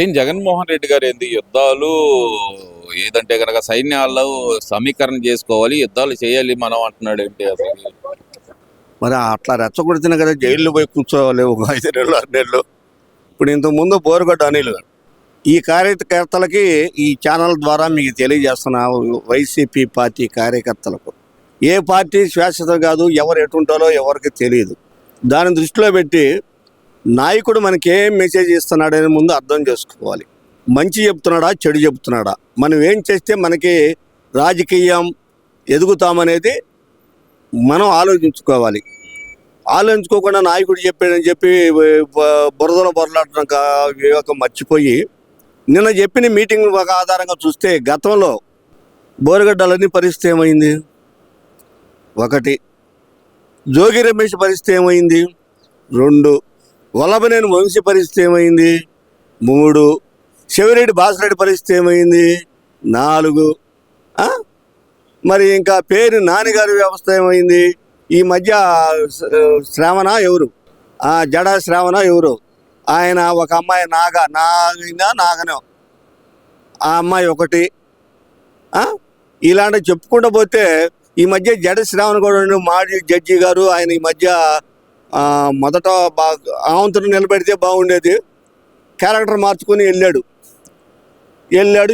ఏం జగన్మోహన్ రెడ్డి గారు ఏంది యుద్ధాలు ఏదంటే కనుక సైన్యాలు సమీకరణ చేసుకోవాలి, యుద్ధాలు చేయాలి మనం అంటున్నాడు ఏంటి అసలు? మరి అట్లా రెచ్చగొడితేనే కదా జైల్లో పోయి కూర్చోవాలి ఒక 5 నెలలు 6 నెలలు. ఇప్పుడు ఇంతకుముందు బోరుగడ్డ అనిల్ గారు ఈ కార్యకర్తలకి ఈ ఛానల్ ద్వారా మీకు తెలియజేస్తున్నా, వైసీపీ పార్టీ కార్యకర్తలకు ఏ పార్టీ శాశ్వతం కాదు, ఎవరు ఎటుంటారో ఎవరికి తెలియదు. దాన్ని దృష్టిలో పెట్టి నాయకుడు మనకి ఏం మెసేజ్ ఇస్తున్నాడని ముందు అర్థం చేసుకోవాలి. మంచి చెప్తున్నాడా చెడు చెప్తున్నాడా, మనం ఏం చేస్తే మనకి రాజకీయం ఎదుగుతామనేది మనం ఆలోచించుకోవాలి. ఆలోచించుకోకుండా నాయకుడు చెప్పాడని చెప్పి బురదలో బొరలాడడం వివేకం మర్చిపోయి నిన్న చెప్పిన మీటింగ్ ఒక ఆధారంగా చూస్తే గతంలో బోరగడ్డలన్నీ పరిస్థితి ఏమైంది? 1 జోగి రమేష్ పరిస్థితి ఏమైంది? 2 వల్లభనేని వంశీ పరిస్థితి ఏమైంది? 3 శివరెడ్డి బాసిరెడ్డి పరిస్థితి ఏమైంది? 4 మరి ఇంకా పేరు నాన్నగారి వ్యవస్థ ఏమైంది? ఈ మధ్య శ్రావణ ఎవరు, జడా శ్రావణ ఎవరు, ఆయన ఒక అమ్మాయి నాగనో ఆ అమ్మాయి 1. ఇలాంటి చెప్పుకుంటూ పోతే ఈ మధ్య జడ శ్రావణ కూడా మాజీ జడ్జి గారు ఆయన ఈ మధ్య మొదట ఆవంతుని నిలబెడితే బాగుండేది, క్యారెక్టర్ మార్చుకొని వెళ్ళాడు.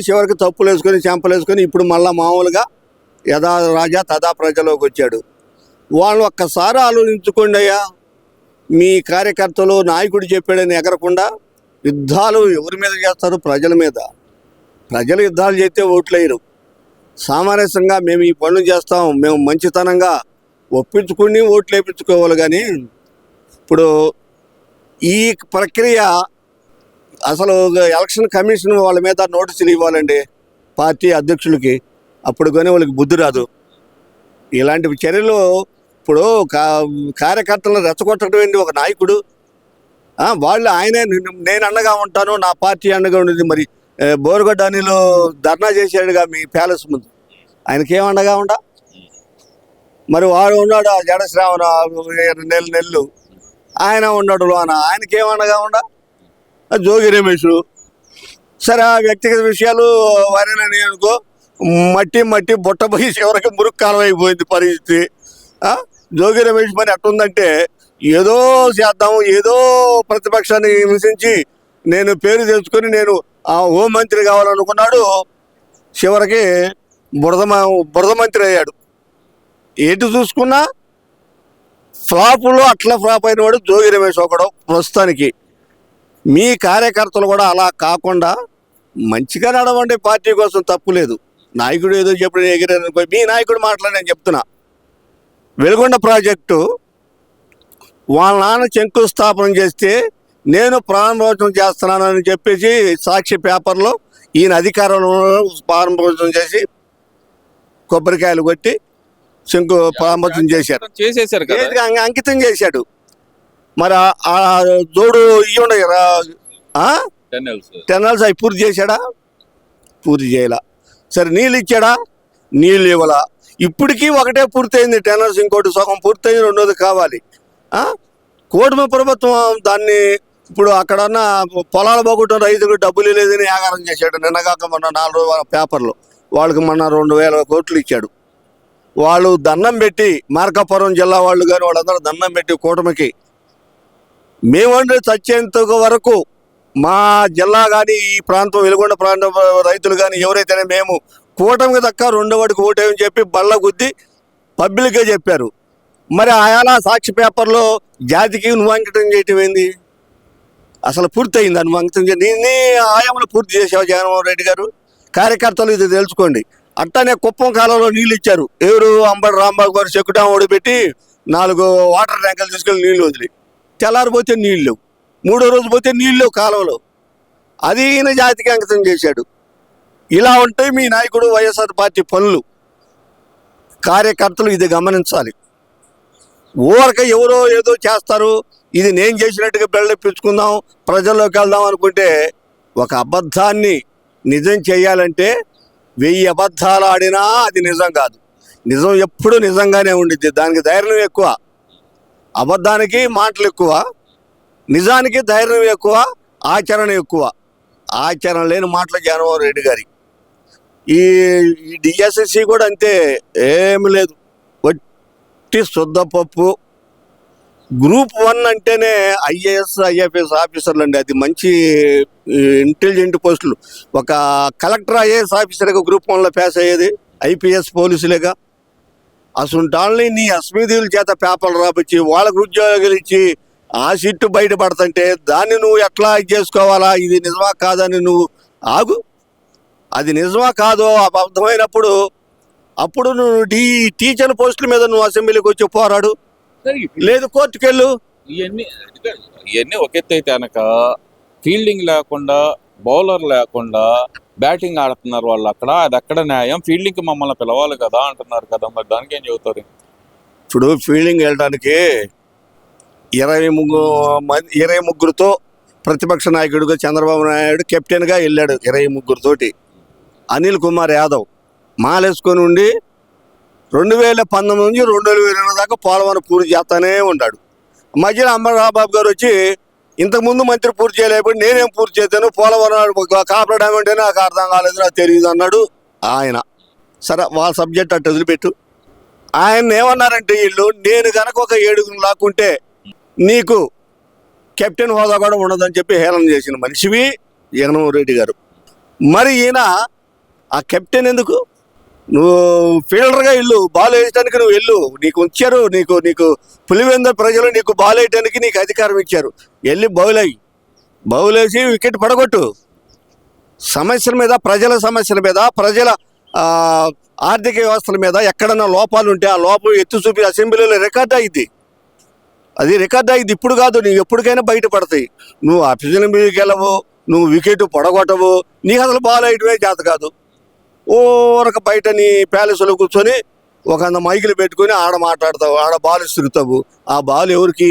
చివరికి తప్పులు వేసుకొని చెంపలు వేసుకొని ఇప్పుడు మళ్ళీ మామూలుగా యథా రాజా తదా ప్రజలోకి వచ్చాడు. వాళ్ళు ఒక్కసారి ఆలోచించుకోండి అయ్యా, మీ కార్యకర్తలు నాయకుడు చెప్పాడని ఎగరకుండా యుద్ధాలు ఎవరి మీద చేస్తారు? ప్రజల మీద. ప్రజలు యుద్ధాలు చేస్తే ఓట్లు వేయరు. సామరస్యంగా మేము ఈ పనులు చేస్తాం, మేము మంచితనంగా ఒప్పించుకుని ఓట్లు వేయించుకోవాలి. కానీ ఇప్పుడు ఈ ప్రక్రియ అసలు ఎలక్షన్ కమిషన్ వాళ్ళ మీద నోటీసులు ఇవ్వాలండి పార్టీ అధ్యక్షులకి, అప్పుడు కానీ వాళ్ళకి బుద్ధి రాదు. ఇలాంటి చర్యలు ఇప్పుడు కార్యకర్తలను రెచ్చగొట్టడం ఏంటి ఒక నాయకుడు? వాళ్ళు ఆయనే నేను అండగా ఉంటాను, నా పార్టీ అండగా ఉండేది. మరి బోరుగడ్డ అనిలో ధర్నా చేశాడుగా మీ ప్యాలెస్ ముందు, ఆయనకేం అండగా ఉండ? మరి వాడు ఉన్నాడు ఆ జడ శ్రావణ నెల్లు ఆయన ఉన్నాడు లోన, ఆయనకేం అండగా ఉండ? జోగి రమేష్ సరే ఆ వ్యక్తిగత విషయాలు వారేనని అనుకో, మట్టి బుట్టపోయి చివరికి మురుగు కాలం అయిపోయింది పరిస్థితి. జోగి రమేష్ పని ఎట్టుందంటే ఏదో చేద్దాము, ఏదో ప్రతిపక్షాన్ని హింసించి నేను పేరు తెచ్చుకొని నేను హోంమంత్రి కావాలనుకున్నాడు, చివరికి బురద మంత్రి అయ్యాడు. ఏంటి చూసుకున్నా ఫ్లాపులో అట్లా ఫ్లాప్ అయినవాడు జోగి రమేష్ ఒకడు ప్రస్తుతానికి. మీ కార్యకర్తలు కూడా అలా కాకుండా మంచిగా నడవండి, పార్టీ కోసం తప్పు లేదు. నాయకుడు ఏదో చెప్పిన ఎగిరారనుకో, మీ నాయకుడు మాట్లాడి నేను చెప్తున్నా, వెలుగొండ ప్రాజెక్టు వాళ్ళ నాన్న శంకుస్థాపన చేస్తే నేను ప్రారంభోత్సవం చేస్తున్నానని చెప్పేసి సాక్షి పేపర్లో ఈయన అధికారంలో ప్రారంభోత్సవం చేసి కొబ్బరికాయలు కొట్టి ప్రారంభోత్సవం చేశారు, అంకితం చేశాడు. మరి ఆ జోడు ఇవ్వండి టెన్నల్స్ అవి పూర్తి చేశాడా? పూర్తి చేయాల. సరే నీళ్ళు ఇచ్చాడా? నీళ్ళు ఇవ్వాల. ఇప్పటికీ ఒకటే పూర్తయింది టెన్నర్స్, ఇంకోటి సగం పూర్తయింది, 2వది కావాలి. కూటమి ప్రభుత్వం దాన్ని ఇప్పుడు అక్కడన్న పొలాలు పోగొట్టిన రైతులకు డబ్బులు లేదని ఆగారం చేశాడు. నిన్నగాక మొన్న 4 పేపర్లు వాళ్ళకి మొన్న 2000 కోట్లు ఇచ్చాడు. వాళ్ళు దండం పెట్టి మార్కాపురం జిల్లా వాళ్ళు కానీ వాళ్ళందరూ దండం పెట్టి కూటమికి మేమంటే చచ్చేంత వరకు మా జిల్లా కానీ ఈ ప్రాంతం వెలుగొండ ప్రాంతం రైతులు కానీ ఎవరైతేనే మేము కూటమికి దక్క 2వ వాడికి ఓటేమని చెప్పి బళ్ళ గుద్ది పబ్లిక్గా చెప్పారు. మరి ఆయా సాక్షి పేపర్లో జాతికి నువ్వు అంకితం చేయటం ఏంది? అసలు పూర్తయింది నువ్వు అంకితం నీ ఆయామలు పూర్తి చేసావు జగన్మోహన్ రెడ్డి గారు. కార్యకర్తలు ఇది తెలుసుకోండి. అట్టానే కుప్పం కాలంలో నీళ్ళు ఇచ్చారు. ఎవరు అంబడి రాంబాబు గారు చెక్కుటాం ఓడిపెట్టి 4 వాటర్ ట్యాంకర్లు తీసుకెళ్ళి నీళ్ళు వదిలి, తెల్లారిపోతే నీళ్ళు లేవు, 3వ రోజు పోతే నీళ్ళు లేవు కాలంలో. అది ఈయన జాతికి అంకితం చేశాడు. ఇలా ఉంటాయి మీ నాయకుడు వైఎస్ఆర్ పార్టీ పనులు. కార్యకర్తలు ఇది గమనించాలి. ఊరక ఎవరో ఏదో చేస్తారు, ఇది నేను చేసినట్టుగా బెళ్ళపించుకుందాం, ప్రజల్లోకి వెళ్దాం అనుకుంటే ఒక అబద్ధాన్ని నిజం చేయాలంటే 1000 అబద్ధాలు ఆడినా అది నిజం కాదు. నిజం ఎప్పుడు నిజంగానే ఉండిద్ది. దానికి ధైర్యం ఎక్కువ. అబద్ధానికి మాటలు ఎక్కువ, నిజానికి ధైర్యం ఎక్కువ, ఆచరణ ఎక్కువ. ఆచరణ లేని మాటలు జగన్మోహన్ రెడ్డి గారి. ఈ డిఎస్ఎస్సి కూడా అంతే, ఏమి లేదు, వట్టి శుద్ధపప్పు. గ్రూప్ 1 అంటేనే ఐఏఎస్ ఐఎఫ్ఎస్ ఆఫీసర్లు అండి, అది మంచి ఇంటెలిజెంట్ పోస్టులు. ఒక కలెక్టర్ ఐఏఎస్ ఆఫీసర్గా గ్రూప్ 1లో పాస్ అయ్యేది ఐపీఎస్ పోలీసులేగా. అసలు వాళ్ళని నీ అస్మిదీల చేత పేపర్లు రాపించి వాళ్ళకు ఉద్యోగాలు ఇచ్చి ఆ సిట్టు బయటపడుతుంటే దాన్ని నువ్వు ఎట్లా చేసుకోవాలా, ఇది నిజమా కాదని నువ్వు ఆగు. అది నిజమా కాదో అర్థమైనప్పుడు అప్పుడు నువ్వు టీచర్ పోస్టుల మీద నువ్వు అసెంబ్లీకి వచ్చి పోరాడు, లేదు కోర్టుకెళ్ళు. ఇవన్నీ ఒక ఎత్తు అయితే కనుక ఫీల్డింగ్ లేకుండా బౌలర్ లేకుండా బ్యాటింగ్ ఆడుతున్నారు వాళ్ళు అక్కడ. అది ఎక్కడ న్యాయం? ఫీల్డింగ్ కి మమ్మల్ని పిలవాలి కదా అంటున్నారు కదా, మరి దానికి ఏం చెబుతారు? ఇప్పుడు ఫీల్డింగ్ వెళ్ళడానికి 23 ప్రతిపక్ష నాయకుడిగా చంద్రబాబు నాయుడు కెప్టెన్గా వెళ్ళాడు 23 అనిల్ కుమార్ యాదవ్ మాలేసుకొని ఉండి 2019 నుంచి 2020 దాకా పోలవరం పూర్తి చేస్తానే ఉన్నాడు. మధ్యలో అంబరాబాబు గారు వచ్చి ఇంతకుముందు మంత్రి పూర్తి చేయలేకపోతే నేనేం పూర్తి చేశాను, పోలవరం కాపలా డ్యామ్ అంటే నాకు అర్థం కాలేదు, నాకు తెలియదు అన్నాడు ఆయన. సరే వాళ్ళ సబ్జెక్ట్ అట్టు వదిలిపెట్టు. ఆయన ఏమన్నారంటే వీళ్ళు, నేను కనుక ఒక 7 లాక్కుంటే నీకు కెప్టెన్ హోదా కూడా ఉండదని చెప్పి హేళన చేసిన మనిషివి జగన్మోహన్ రెడ్డి గారు. మరి ఈయన ఆ కెప్టెన్ ఎందుకు? నువ్వు ఫీల్డర్గా వెళ్ళు, బాల్ వేయడానికి నువ్వు వెళ్ళు, నీకు వచ్చారు, నీకు పులివెందుల ప్రజలు నీకు బాల్ వేయడానికి నీకు అధికారం ఇచ్చారు, వెళ్ళి బౌల్ వేసి వికెట్ పడగొట్టు. సమస్యల మీద, ప్రజల సమస్యల మీద, ప్రజల ఆర్థిక వ్యవస్థల మీద ఎక్కడన్నా లోపాలు ఉంటే ఆ లోపం ఎత్తు చూపి అసెంబ్లీలో రికార్డ్ అయ్యింది. అది రికార్డ్ అయ్యింది, ఇప్పుడు కాదు, నీకు ఎప్పటికైనా బయటపడతాయి. నువ్వు ఆఫీసుల మీదకి వెళ్ళవు, నువ్వు వికెట్ పడగొట్టవు, నీకు అసలు బాల్ వేయటమే చేత కాదు. ఊరక బయట నీ ప్యాలెస్లో కూర్చొని ఒక మైకులు పెట్టుకుని ఆడ మాట్లాడతావు, ఆడ బాల్ ఇస్తురుతావు. ఆ బాల్ ఎవరికి?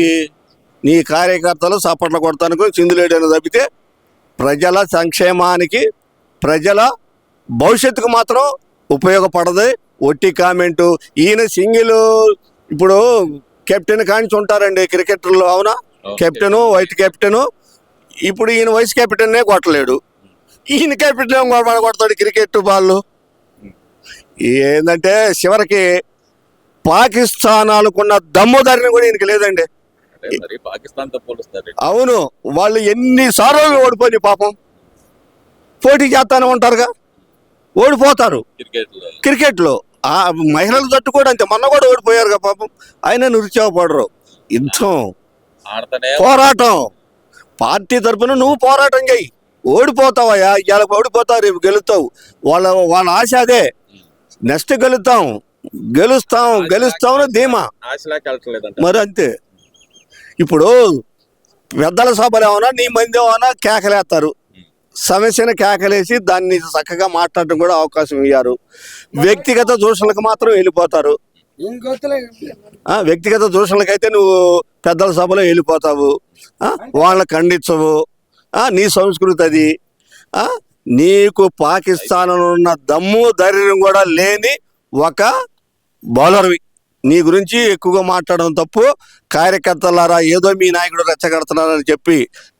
నీ కార్యకర్తలు సపట్ల కొడతానికి చిందులేడని తప్పితే ప్రజల సంక్షేమానికి, ప్రజల భవిష్యత్తుకు మాత్రం ఉపయోగపడదు. ఒట్టి కామెంటు. ఈయన సింగిల్ ఇప్పుడు కెప్టెన్ కానించి ఉంటారండి క్రికెటర్లు, అవునా? Captain, vice captain. ఇప్పుడు ఈయన వైస్ కెప్టెన్నే కొట్టలేడు, ఈయన కెప్టెన్ కొడతాడు క్రికెట్ బాల్. ఏంటంటే చివరికి పాకిస్తాన్ ఆడుకున్న దమ్ముదారిని కూడా ఈయనకి లేదండి. పాకిస్తాన్ తో పోలుస్తారు. అవును, వాళ్ళు ఎన్నిసార్లు ఓడిపోయి పాపం పోటీ చేస్తానే ఉంటారుగా, ఓడిపోతారు క్రికెట్లో. ఆ మహిళల జట్టు కూడా అంతే, మొన్న కూడా ఓడిపోయారుగా పాపం. అయినా నిరుత్సాహపడరు. యుద్ధం, పోరాటం. పార్టీ తరఫున నువ్వు పోరాటం చెయ్యి. ఓడిపోతావయ్యా, ఇవాళ ఓడిపోతావు, రేపు గెలుస్తావు. వాళ్ళ ఆశ అదే, నెక్స్ట్ గెలుస్తాం ధీమా. మరి అంతే. ఇప్పుడు పెద్దల సభలు ఏమన్నా నీ మంది ఏమన్నా కేకలేస్తారు, సమస్యను కేకలేసి దాన్ని చక్కగా మాట్లాడటం కూడా అవకాశం ఇయ్యారు. వ్యక్తిగత దూషణలకు మాత్రం వెళ్ళిపోతారు. వ్యక్తిగత దూషణలకైతే నువ్వు పెద్దల సభలో వెళ్ళిపోతావు, వాళ్ళని ఖండించవు. నీ సంస్కృతి అది. నీకు పాకిస్తాన్లో ఉన్న దమ్ము ధైర్యం కూడా లేని ఒక బౌలర్వి. నీ గురించి ఎక్కువగా మాట్లాడడం తప్పు. కార్యకర్తలారా, ఏదో మీ నాయకుడు రెచ్చగడుతున్నారని చెప్పి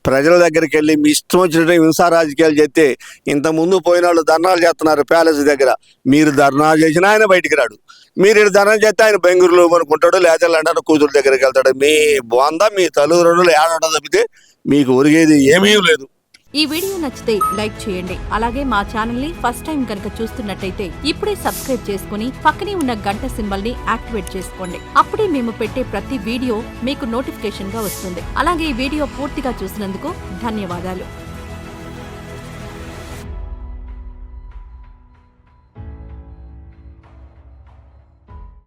ప్రజల దగ్గరికి వెళ్ళి మీ ఇష్టం వచ్చినట్టు హింసా రాజకీయాలు చేస్తే, ఇంతకుముందు పోయిన వాళ్ళు ధర్నాలు చేస్తున్నారు ప్యాలెస్ దగ్గర. మీరు ధర్నాలు చేసినా ఆయన బయటికి రాడు. మీరు ఇక్కడ ధర్నా చేస్తే ఆయన బెంగళూరులో అనుకుంటాడు, లేదా లండన్ కూతురు దగ్గరికి వెళ్తాడు. మీ బొంద, మీ తల్లిదండ్రులు ఏడవడం తప్పితే మీకు ఒరిగేది ఏమీ లేదు. ఈ వీడియో నచ్చితే లైక్ చేయండి. అలాగే మా ఛానల్ ని ఫస్ట్ టైం కనుక చూస్తున్నట్టయితే ఇప్పుడే సబ్స్క్రైబ్ చేసుకుని పక్కనే ఉన్న గంట సింబల్ ని యాక్టివేట్ చేసుకోండి. అప్పుడే మేము పెట్టే ప్రతి వీడియో మీకు నోటిఫికేషన్ గా వస్తుంది. అలాగే ఈ వీడియో పూర్తిగా చూసినందుకు ధన్యవాదాలు.